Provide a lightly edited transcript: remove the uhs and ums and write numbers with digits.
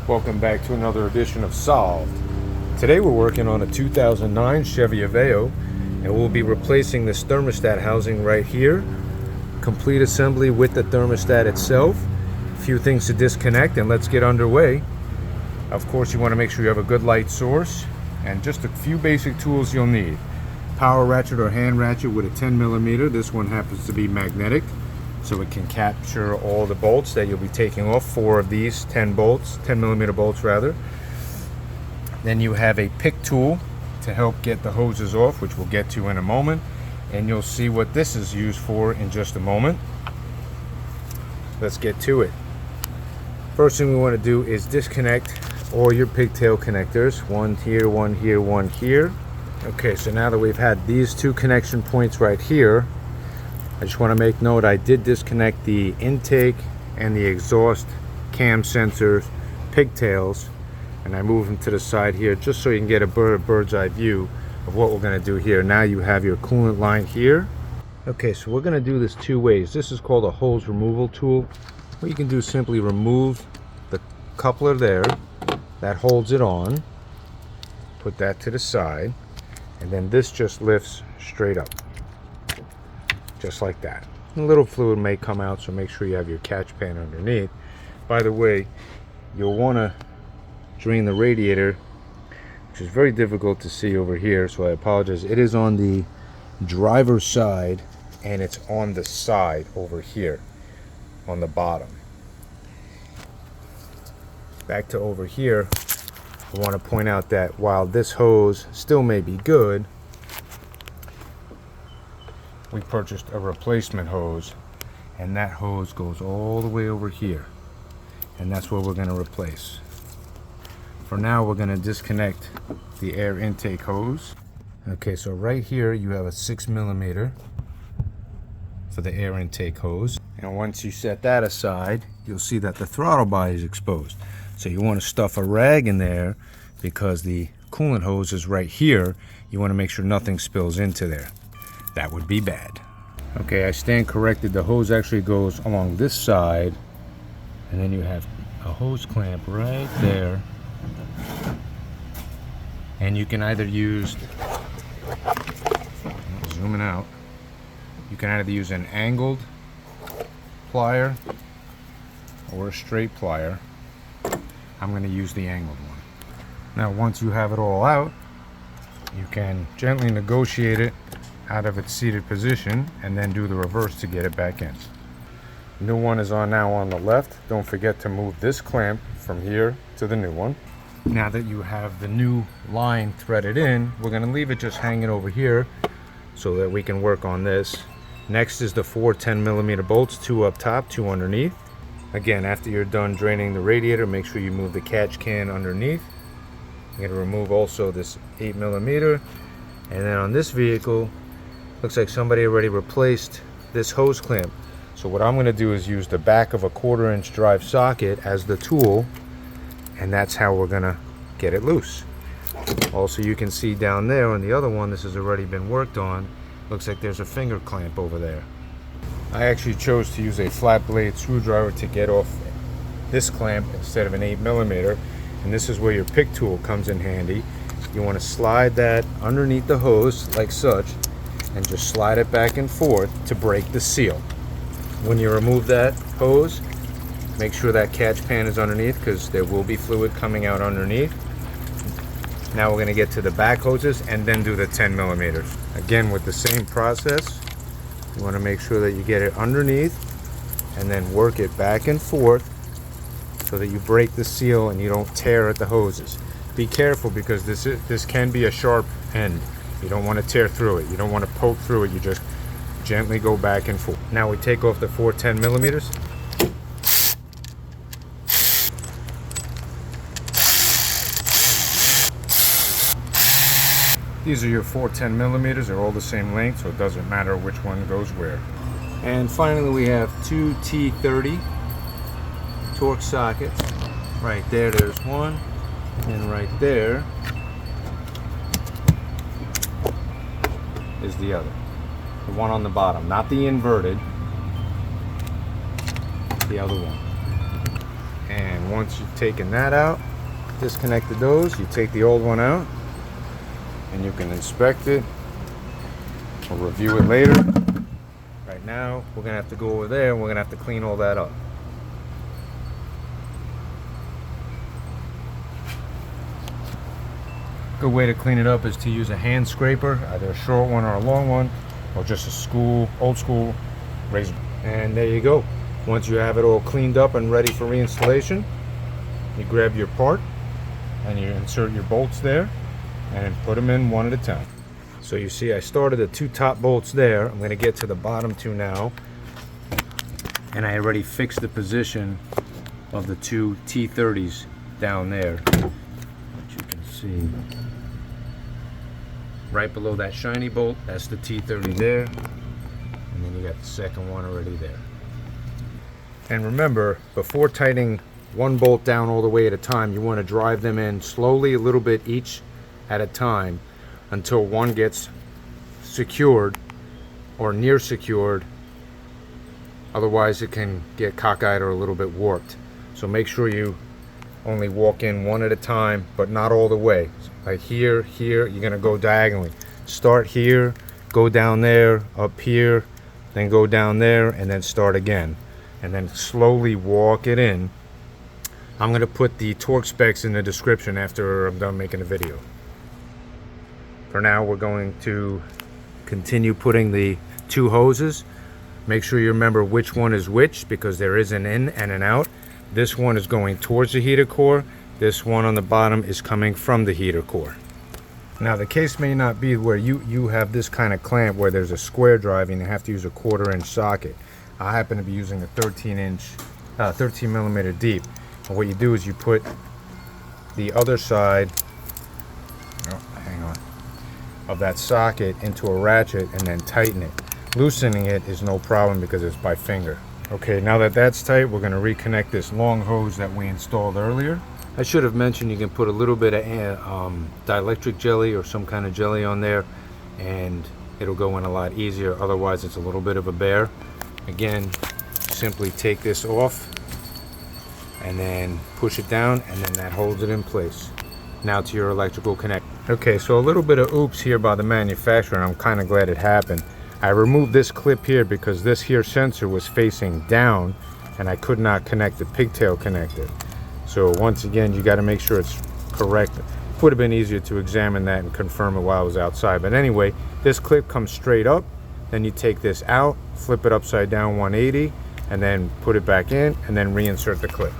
Welcome back to another edition of Solved. Today we're working on a 2009 Chevy Aveo, and we'll be replacing this thermostat housing right here. Complete assembly with the thermostat itself. A few things to disconnect, and let's get underway. Of course, you want to make sure you have a good light source and just a few basic tools you'll need. Power ratchet or hand ratchet with a 10mm. This one happens to be magnetic, so it can capture all the bolts that you'll be taking off. 4 of these 10mm bolts rather. Then you have a pick tool to help get the hoses off, which we'll get to in a moment, and you'll see what this is used for in just a moment. Let's get to it. First thing we want to do is disconnect all your pigtail connectors. One here, one here, one here. Okay, so now that we've had these 2 connection points right here, I just want to make note I did disconnect the intake and the exhaust cam sensor pigtails, and I move them to the side here just so you can get a bird's eye view of what we're going to do here. Now you have your coolant line here. Okay, so we're going to do this 2 ways. This is called a hose removal tool. What you can do is simply remove the coupler there that holds it on, put that to the side, and then this just lifts straight up. Just like that. A little fluid may come out, so make sure you have your catch pan underneath. By the way, you'll want to drain the radiator, which is very difficult to see over here, so I apologize. It is on the driver's side, and it's on the side over here on the bottom. Back to over here, I want to point out that while this hose still may be good, we purchased a replacement hose, and that hose goes all the way over here, and that's what we're going to replace. For now, we're going to disconnect the air intake hose. Okay, so right here you have a 6mm for the air intake hose, and once you set that aside, you'll see that the throttle body is exposed. So you want to stuff a rag in there because the coolant hose is right here. You want to make sure nothing spills into there. That would be bad. Okay, I stand corrected. The hose actually goes along this side, and then you have a hose clamp right there. And you can either use, zooming out, you can either use an angled plier or a straight plier. I'm going to use the angled one. Now, once you have it all out, you can gently negotiate it out of its seated position and then do the reverse to get it back in. The new one is on now on the left. Don't forget to move this clamp from here to the new one. Now that you have the new line threaded in, we're going to leave it just hanging over here so that we can work on this. Next is the 4 10mm bolts, 2 up top, 2 underneath. Again, after you're done draining the radiator, make sure you move the catch can underneath. You're going to remove also this 8mm, and then on this vehicle, looks like somebody already replaced this hose clamp. So what I'm going to do is use the back of a 1/4-inch drive socket as the tool, and that's how we're going to get it loose. Also, you can see down there on the other one, this has already been worked on. Looks like there's a finger clamp over there. I actually chose to use a flat blade screwdriver to get off this clamp instead of an 8mm, and this is where your pick tool comes in handy. You want to slide that underneath the hose like such, and just slide it back and forth to break the seal. When you remove that hose, make sure that catch pan is underneath because there will be fluid coming out underneath. Now we're going to get to the back hoses and then do the 10mm. Again, with the same process, you want to make sure that you get it underneath and then work it back and forth so that you break the seal and you don't tear at the hoses. Be careful because this can be a sharp end. You don't want to tear through it. You don't want to poke through it. You just gently go back and forth. Now we take off the 4 10mm. These are your 4 10mm. They're all the same length, so it doesn't matter which one goes where. And finally, we have 2 T30 torque sockets. Right there, there's one, and right there is the other. The one on the bottom, not the inverted, the other one. And And once you've taken that out, disconnected those, you take the old one out and you can inspect it. We'll review it later. Right now, we're gonna have to go over there and we're gonna have to clean all that up. Good way to clean it up is to use a hand scraper, either a short one or a long one, or just a old school razor. And there you go. Once you have it all cleaned up and ready for reinstallation, you grab your part and you insert your bolts there and put them in one at a time. So you see I started the 2 top bolts there. I'm going to get to the bottom 2 now. And I already fixed the position of the 2 T30s down there, which you can see. Right below that shiny bolt, that's the T30 there. And then you got the second one already there. And remember, before tightening one bolt down all the way at a time, you want to drive them in slowly, a little bit each at a time, until one gets secured or near secured. Otherwise it can get cockeyed or a little bit warped. So make sure you only walk in one at a time, but not all the way. Like here, you're gonna go diagonally. Start here, go down there, up here, then go down there, and then start again. And then slowly walk it in. I'm gonna put the torque specs in the description after I'm done making the video. For now, we're going to continue putting the 2 hoses. Make sure you remember which one is which, because there is an in and an out. This one is going towards the heater core. This one on the bottom is coming from the heater core. Now the case may not be where you have this kind of clamp where there's a square drive and you have to use a 1/4 inch socket. I happen to be using a 13 millimeter deep. And what you do is you put the other side, of that socket into a ratchet and then tighten it. Loosening it is no problem because it's by finger. Okay, now that that's tight, we're going to reconnect this long hose that we installed earlier. I should have mentioned you can put a little bit of dielectric jelly or some kind of jelly on there and it'll go in a lot easier. Otherwise it's a little bit of a bear. Again, simply take this off and then push it down, and then that holds it in place. Now to your electrical connect. Okay, so a little bit of oops here by the manufacturer, and I'm kind of glad it happened. I removed this clip here because this here sensor was facing down and I could not connect the pigtail connector. So once again, you got to make sure it's correct. It would have been easier to examine that and confirm it while I was outside. But anyway, this clip comes straight up. Then you take this out, flip it upside down 180, and then put it back in, and then reinsert the clip.